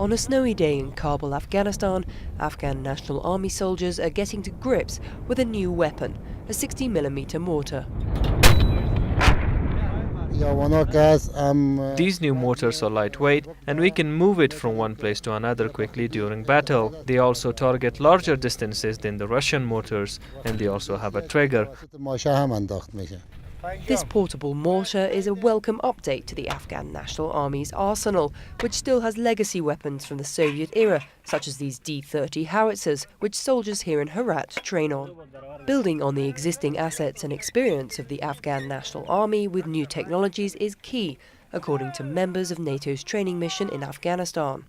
On a snowy day in Kabul, Afghanistan, Afghan National Army soldiers are getting to grips with a new weapon, a 60mm mortar. These new mortars are lightweight and we can move it from one place to another quickly during battle. They also target larger distances than the Russian mortars, and they also have a trigger. This portable mortar is a welcome update to the Afghan National Army's arsenal, which still has legacy weapons from the Soviet era, such as these D-30 howitzers, which soldiers here in Herat train on. Building on the existing assets and experience of the Afghan National Army with new technologies is key, according to members of NATO's training mission in Afghanistan.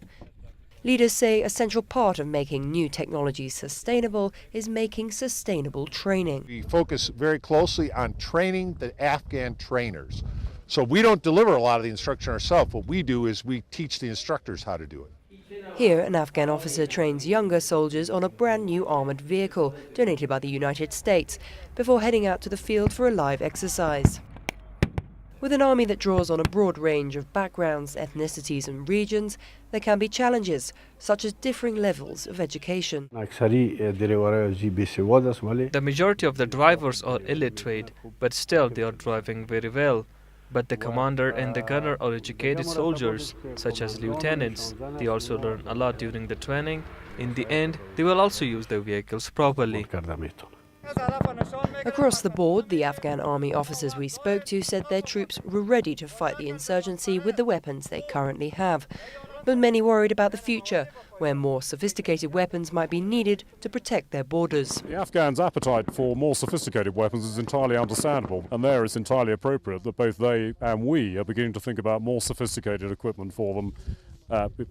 Leaders say a central part of making new technologies sustainable is making sustainable training. We focus very closely on training the Afghan trainers. So we don't deliver a lot of the instruction ourselves. What we do is we teach the instructors how to do it. Here, an Afghan officer trains younger soldiers on a brand new armoured vehicle donated by the United States before heading out to the field for a live exercise. With an army that draws on a broad range of backgrounds, ethnicities and regions, there can be challenges, such as differing levels of education. The majority of the drivers are illiterate, but still they are driving very well. But the commander and the gunner are educated soldiers, such as lieutenants. They also learn a lot during the training. In the end, they will also use their vehicles properly. Across the board, the Afghan army officers we spoke to said their troops were ready to fight the insurgency with the weapons they currently have. But many worried about the future, where more sophisticated weapons might be needed to protect their borders. The Afghans' appetite for more sophisticated weapons is entirely understandable, and there it's entirely appropriate that both they and we are beginning to think about more sophisticated equipment for them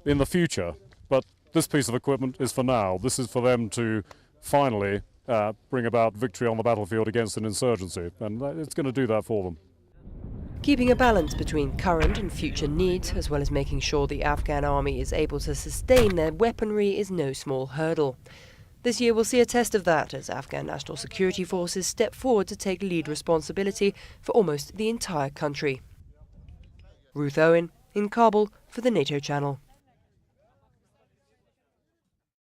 in the future. But this piece of equipment is for now. This is for them to finally bring about victory on the battlefield against an insurgency, and it's going to do that for them. Keeping a balance between current and future needs, as well as making sure the Afghan army is able to sustain their weaponry, is no small hurdle. This year will see a test of that as Afghan National Security Forces step forward to take lead responsibility for almost the entire country. Ruth Owen in Kabul for the NATO Channel.